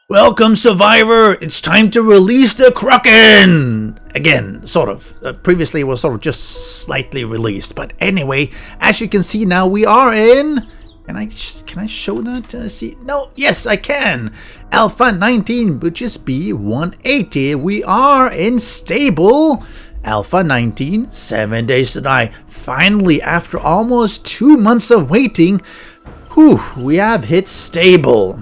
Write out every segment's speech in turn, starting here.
Welcome, Survivor! It's time to release the Kraken! Again, sort of. Previously it was sort of just slightly released. But anyway, as you can see now, we are in... Can I show that? See? No, yes, I can! Alpha 19, which is B180. We are in stable. Alpha 19, 7 days to die. Finally, after almost 2 months of waiting, we have hit stable.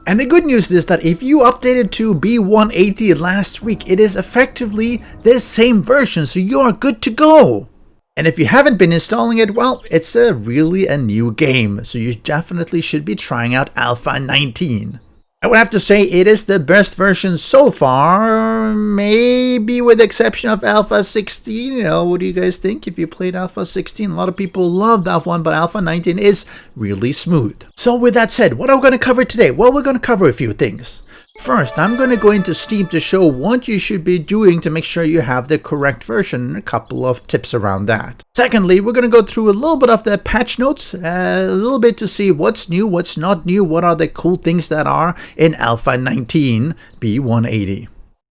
And the good news is that if you updated to B180 last week, it is effectively the same version, so you are good to go. And if you haven't been installing it, well, it's really a new game, so you definitely should be trying out Alpha 19. I would have to say it is the best version so far, maybe with the exception of Alpha 16. You know, what do you guys think if you played Alpha 16? A lot of people love that one, but Alpha 19 is really smooth. So with that said, what are we going to cover today? Well, we're going to cover a few things. First, I'm going to go into Steam to show what you should be doing to make sure you have the correct version and a couple of tips around that. Secondly, we're going to go through a little bit of the patch notes, a little bit to see what's new, what's not new, what are the cool things that are in Alpha 19 B180.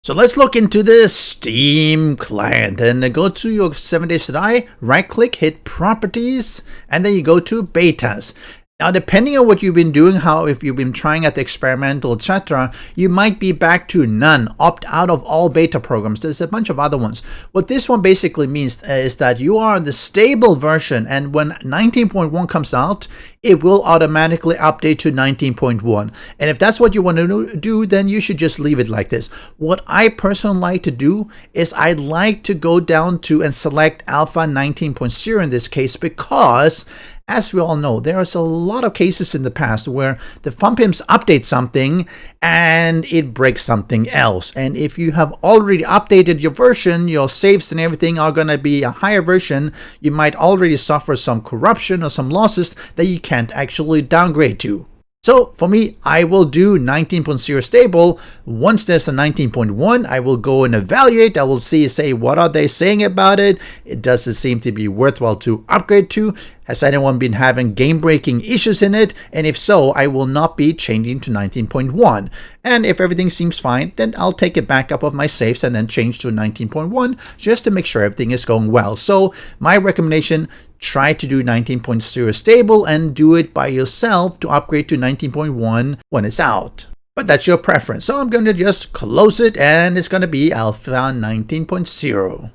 So let's look into the Steam client and go to your 7 days to die, right click, hit properties, and then you go to betas. Now, depending on what you've been doing, if you've been trying at the experimental, etc., you might be back to none, opt out of all beta programs. There's a bunch of other ones. What this one basically means is that you are in the stable version, and when 19.1 comes out, it will automatically update to 19.1. And if that's what you want to do, then you should just leave it like this. What I personally like to do is I like to go down to and select Alpha 19.0 in this case, because as we all know, there's a lot of cases in the past where the FunPimps update something and it breaks something else. And if you have already updated your version, your saves and everything are going to be a higher version, you might already suffer some corruption or some losses that you can't actually downgrade to. So for me, I will do 19.0 stable. Once there's a 19.1, I will go and evaluate. I will say what are they saying about it? Does it seem to be worthwhile to upgrade to? Has anyone been having game-breaking issues in it? And if so, I will not be changing to 19.1. And if everything seems fine, then I'll take it back up of my saves and then change to 19.1 just to make sure everything is going well. So my recommendation, try to do 19.0 stable and do it by yourself to upgrade to 19.1 when it's out. But that's your preference. So I'm going to just close it and it's going to be Alpha 19.0.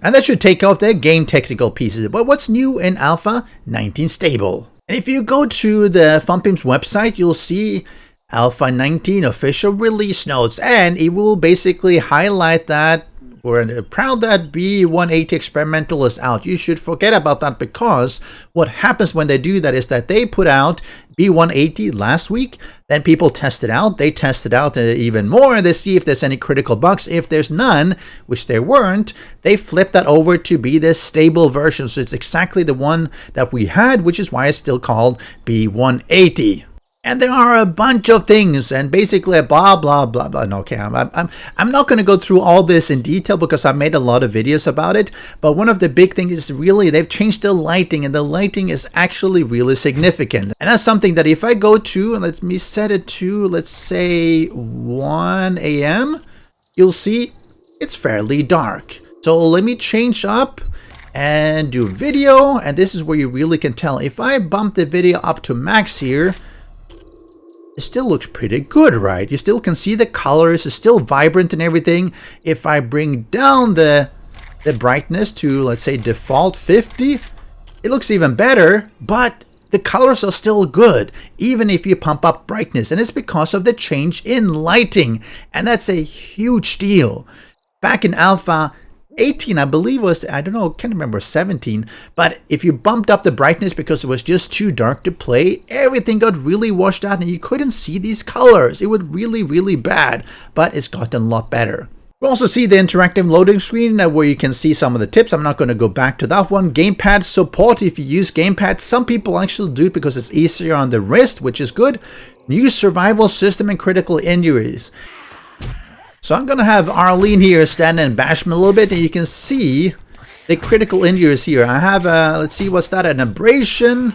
And that should take off the game technical pieces. But what's new in Alpha 19 stable? And if you go to the FunPimps website, you'll see Alpha 19 official release notes. And it will basically highlight that we're proud that B180 experimental is out. You should forget about that, because what happens when they do that is that they put out B180 last week, then people test it out. They test it out even more. They see if there's any critical bugs. If there's none, which there weren't, they flip that over to be the stable version. So it's exactly the one that we had, which is why it's still called B180. And there are a bunch of things, and basically blah, blah, blah, blah. No, okay, I'm not going to go through all this in detail because I made a lot of videos about it. But one of the big things is really they've changed the lighting, and the lighting is actually really significant. And that's something that if I go to, let me set it to, let's say 1 a.m., you'll see it's fairly dark. So let me change up and do video, and this is where you really can tell. If I bump the video up to max here, it still looks pretty good, right? You still can see the colors, it's still vibrant and everything. If I bring down the brightness to, let's say, default 50, it looks even better, but the colors are still good, even if you pump up brightness. And it's because of the change in lighting, and that's a huge deal. Back in Alpha 18, I believe was, I don't know, can't remember, 17, but if you bumped up the brightness because it was just too dark to play, everything got really washed out and you couldn't see these colors. It was really, really bad, but it's gotten a lot better. We also see the interactive loading screen where you can see some of the tips. I'm not going to go back to that one. Gamepad support, if you use gamepad. Some people actually do it because it's easier on the wrist, which is good. New survival system and critical injuries. So I'm going to have Arlene here stand and bash me a little bit, and you can see the critical injuries here. I have, let's see, what's that, an abrasion,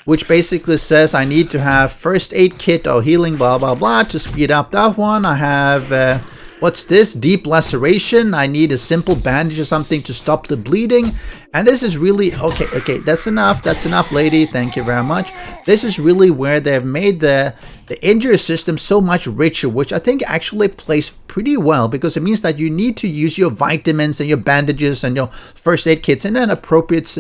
which basically says I need to have first aid kit or healing, blah, blah, blah, to speed up that one. I have, what's this? Deep laceration. I need a simple bandage or something to stop the bleeding. And this is really, okay, that's enough, lady. Thank you very much. This is really where they've made the injury system so much richer, which I think actually plays pretty well, because it means that you need to use your vitamins and your bandages and your first aid kits in an appropriate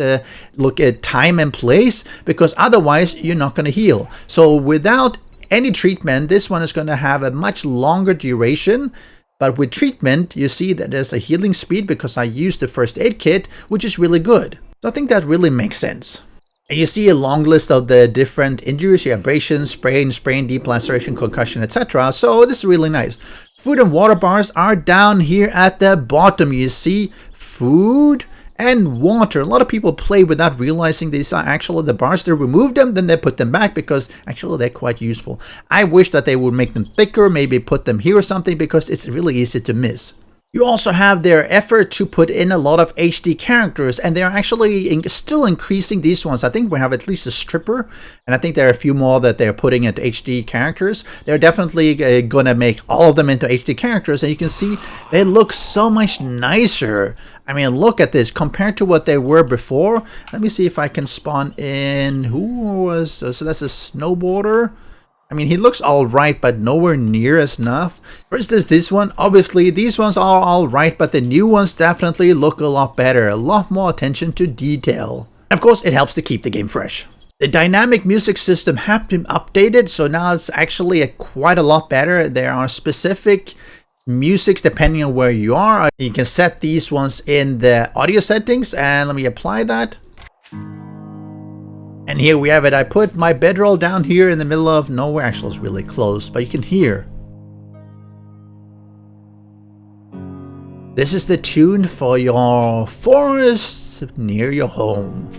look at time and place, because otherwise you're not going to heal. So without any treatment, this one is going to have a much longer duration. But with treatment, you see that there's a healing speed because I used the first aid kit, which is really good. So I think that really makes sense. And you see a long list of the different injuries, your abrasions, sprain, deep laceration, concussion, etc. So this is really nice. Food and water bars are down here at the bottom. You see food and water. A lot of people play without realizing these are actually the bars. They remove them, then they put them back, because actually they're quite useful. I wish that they would make them thicker, maybe put them here or something, because it's really easy to miss. You also have their effort to put in a lot of HD characters, and they're actually still increasing these ones. I think we have at least a stripper, and I think there are a few more that they're putting into HD characters. They're definitely going to make all of them into HD characters, and you can see they look so much nicer. I mean, look at this compared to what they were before. Let me see if I can spawn in. Who was, so that's a snowboarder. I mean, he looks all right, but nowhere near as enough. For instance, this one, obviously, these ones are all right, but the new ones definitely look a lot better. A lot more attention to detail. Of course, it helps to keep the game fresh. The dynamic music system has been updated, so now it's actually quite a lot better. There are specific musics depending on where you are. You can set these ones in the audio settings, and let me apply that. And here we have it. I put my bedroll down here in the middle of nowhere. Actually, it's really close, but you can hear. This is the tune for your forest near your home.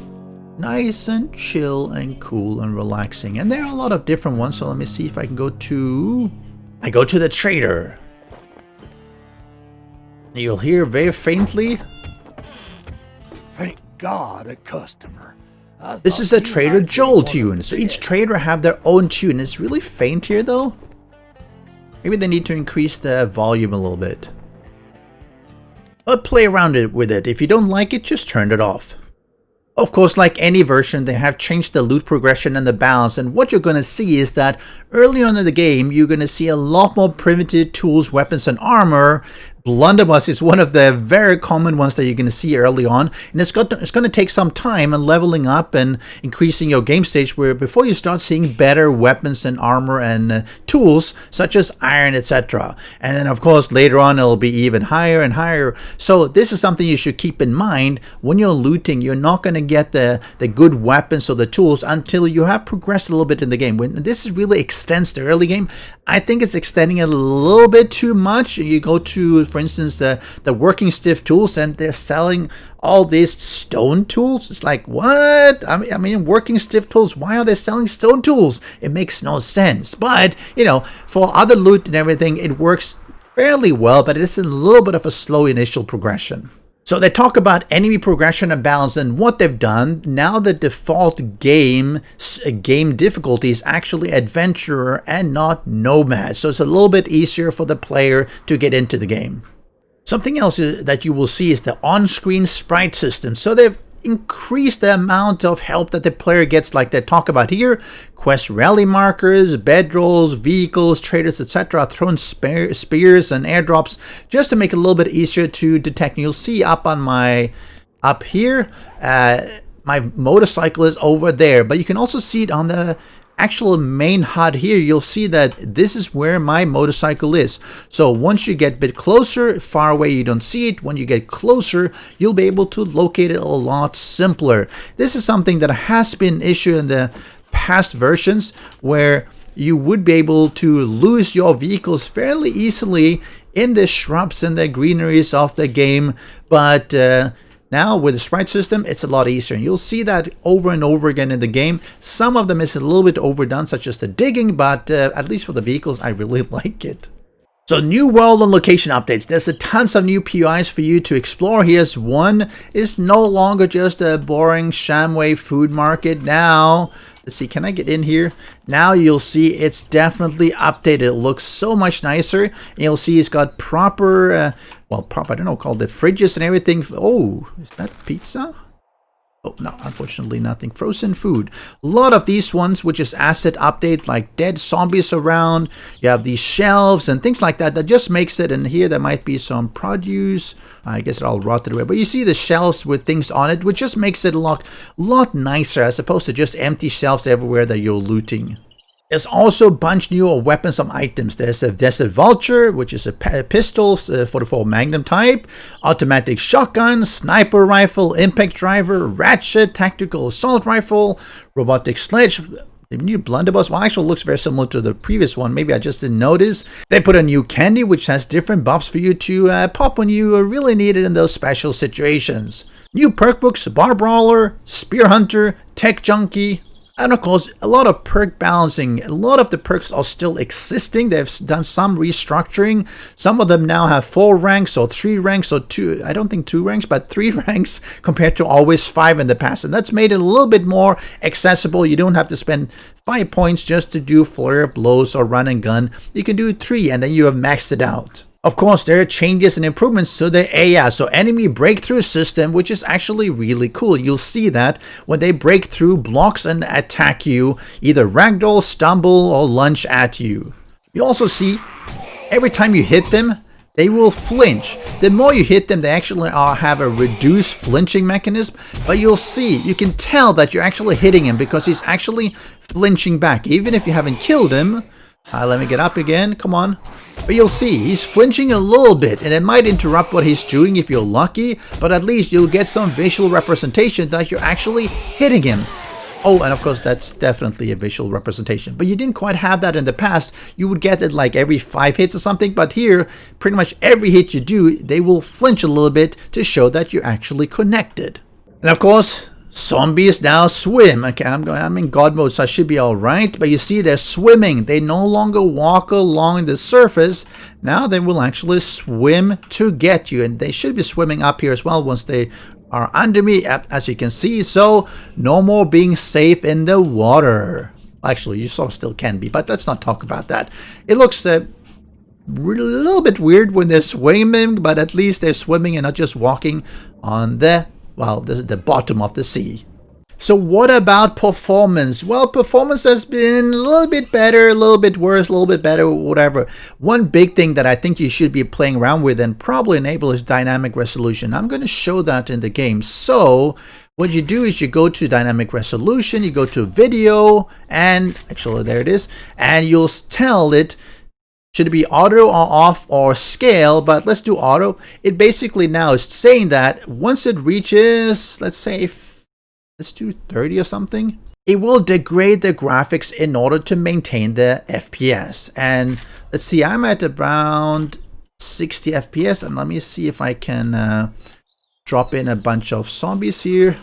Nice and chill and cool and relaxing. And there are a lot of different ones, so let me see if I can go to... I go to the trader. You'll hear very faintly. Thank God, a customer. This is the Trader Joel tune. So each trader have their own tune. It's really faint here though. Maybe they need to increase the volume a little bit. But play around with it. If you don't like it, just turn it off. Of course, like any version, they have changed the loot progression and the balance, and what you're going to see is that early on in the game, you're going to see a lot more primitive tools, weapons, and armor. Blunderbuss is one of the very common ones that you're going to see early on, and it's going to take some time and leveling up and increasing your game stage where before you start seeing better weapons and armor and tools such as iron, etc. And then of course later on it'll be even higher and higher. So this is something you should keep in mind when you're looting. You're not going to get the good weapons or the tools until you have progressed a little bit in the game. When this really extends the early game, I think it's extending it a little bit too much. You go to, for instance, the working stiff tools, and they're selling all these stone tools. It's like, what? I mean, working stiff tools, why are they selling stone tools? It makes no sense. But, you know, for other loot and everything, it works fairly well, but it's a little bit of a slow initial progression. So they talk about enemy progression and balance, and what they've done, now the default game difficulty is actually adventurer and not nomad. So it's a little bit easier for the player to get into the game. Something else that you will see is the on-screen sprite system. So they've increased the amount of help that the player gets, like they talk about here. Quest rally markers, bedrolls, vehicles, traders, etc. Thrown spears and airdrops just to make it a little bit easier to detect. And you'll see up here, my motorcycle is over there, but you can also see it on the actual main HUD here. You'll see that this is where my motorcycle is. So once you get a bit closer, far away you don't see it. When you get closer, you'll be able to locate it a lot simpler. This is something that has been an issue in the past versions, where you would be able to lose your vehicles fairly easily in the shrubs and the greeneries of the game, but now with the sprite system, it's a lot easier. And you'll see that over and over again in the game. Some of them is a little bit overdone, such as the digging, but at least for the vehicles, I really like it. So new world and location updates. There's a tons of new POIs for you to explore. Here's one. It's no longer just a boring Shamway food market. Now Let's see, can I get in here? Now you'll see it's definitely updated. It looks so much nicer. And you'll see it's got proper, I don't know, called the fridges and everything. Oh, is that pizza? Oh, no, unfortunately nothing. Frozen food. A lot of these ones, which is asset update, like dead zombies around. You have these shelves and things like that. That just makes it, and here there might be some produce. I guess it all rotted away. But you see the shelves with things on it, which just makes it a lot nicer as opposed to just empty shelves everywhere that you're looting. There's also a bunch newer weapons and items. There's a vulture, which is a pistol, 44 Magnum type, automatic shotgun, sniper rifle, impact driver, ratchet, tactical assault rifle, robotic sledge. The new blunderbuss, well, actually looks very similar to the previous one. Maybe I just didn't notice. They put a new candy, which has different buffs for you to pop when you really need it in those special situations. New perk books, bar brawler, spear hunter, tech junkie. And of course, a lot of perk balancing. A lot of the perks are still existing. They've done some restructuring. Some of them now have 4 ranks or 3 ranks or 2. I don't think 2 ranks, but 3 ranks compared to always 5 in the past. And that's made it a little bit more accessible. You don't have to spend 5 points just to do flare blows or run and gun. You can do 3 and then you have maxed it out. Of course, there are changes and improvements to the AI, so enemy breakthrough system, which is actually really cool. You'll see that when they break through blocks and attack you, either ragdoll, stumble, or lunge at you. You also see every time you hit them, they will flinch. The more you hit them, they actually have a reduced flinching mechanism, but you'll see, you can tell that you're actually hitting him because he's actually flinching back. Even if you haven't killed him, let me get up again, come on. But you'll see, he's flinching a little bit, and it might interrupt what he's doing if you're lucky, but at least you'll get some visual representation that you're actually hitting him. Oh, and of course, that's definitely a visual representation. But you didn't quite have that in the past. You would get it like every 5 hits or something, but here, pretty much every hit you do, they will flinch a little bit to show that you're actually connected. And of course, zombies now swim. Okay, I'm in God mode, so I should be all right. But you see, they're swimming. They no longer walk along the surface. Now they will actually swim to get you. And they should be swimming up here as well once they are under me, as you can see. So no more being safe in the water. Actually, you sort of still can be, but let's not talk about that. It looks a little bit weird when they're swimming, but at least they're swimming and not just walking on the bottom of the sea. So what about performance? Well, performance has been a little bit better, a little bit worse, a little bit better, whatever. One big thing that I think you should be playing around with and probably enable is dynamic resolution. I'm going to show that in the game. So what you do is you go to dynamic resolution, you go to video, and actually there it is, and you'll tell it, should it be auto or off or scale, but let's do auto. It basically now is saying that once it reaches, let's say, let's do 30 or something, it will degrade the graphics in order to maintain the FPS. And let's see, I'm at around 60 FPS, and let me see if I can drop in a bunch of zombies here.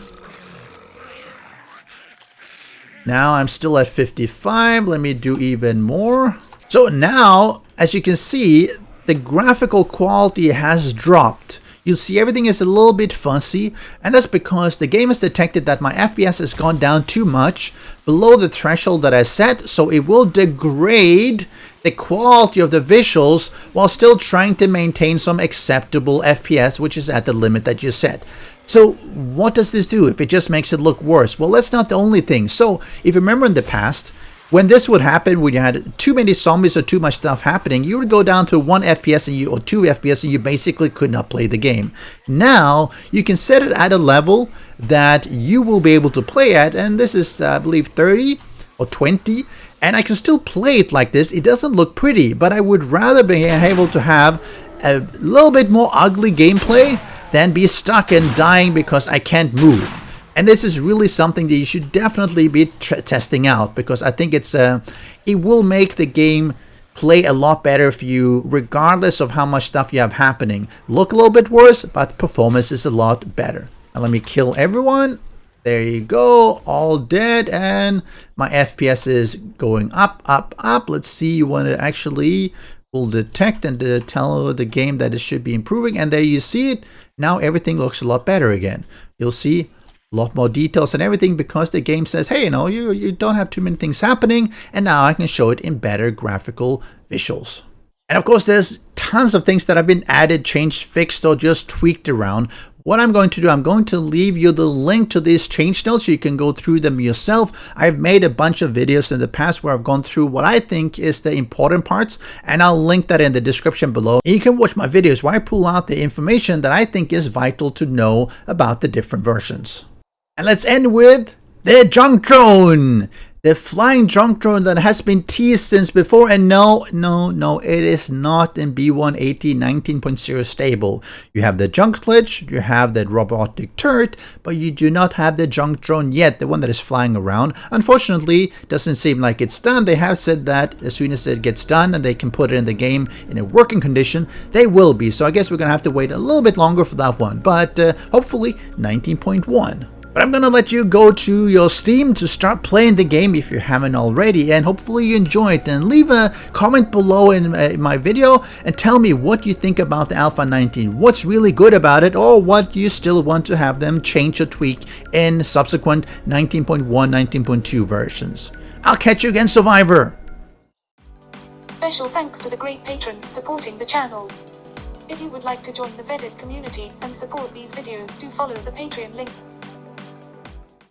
Now I'm still at 55. Let me do even more. So now, as you can see, the graphical quality has dropped. You'll see everything is a little bit fuzzy, and that's because the game has detected that my FPS has gone down too much below the threshold that I set, so it will degrade the quality of the visuals while still trying to maintain some acceptable FPS, which is at the limit that you set. So what does this do if it just makes it look worse? Well, that's not the only thing. So if you remember in the past, when this would happen, when you had too many zombies or too much stuff happening, you would go down to 1 FPS or 2 FPS and you basically could not play the game. Now, you can set it at a level that you will be able to play at, and this is, I believe, 30 or 20, and I can still play it like this. It doesn't look pretty, but I would rather be able to have a little bit more ugly gameplay than be stuck and dying because I can't move. And this is really something that you should definitely be testing out, because I think it will make the game play a lot better for you regardless of how much stuff you have happening. Look a little bit worse, but performance is a lot better. Now let me kill everyone. There you go, all dead, and my FPS is going up, up, up. Let's see, you want to actually will detect and tell the game that it should be improving, and there you see it. Now everything looks a lot better again. You'll see a lot more details and everything, because the game says, hey, you don't have too many things happening, and now I can show it in better graphical visuals. And of course, there's tons of things that have been added, changed, fixed, or just tweaked around. What I'm going to do, I'm going to leave you the link to these change notes so you can go through them yourself. I've made a bunch of videos in the past where I've gone through what I think is the important parts, and I'll link that in the description below. You can watch my videos where I pull out the information that I think is vital to know about the different versions. And let's end with the junk drone. The flying junk drone that has been teased since before, and no, it is not in B180 19.0 stable. You have the junk glitch, you have the robotic turret, but you do not have the junk drone yet, the one that is flying around. Unfortunately, doesn't seem like it's done. They have said that as soon as it gets done and they can put it in the game in a working condition, they will be. So I guess we're going to have to wait a little bit longer for that one, but hopefully 19.1. But I'm going to let you go to your Steam to start playing the game if you haven't already, and hopefully you enjoy it. And leave a comment below in my video and tell me what you think about the Alpha 19. What's really good about it, or what you still want to have them change or tweak in subsequent 19.1, 19.2 versions. I'll catch you again, Survivor! Special thanks to the great patrons supporting the channel. If you would like to join the Vedui community and support these videos, do follow the Patreon link.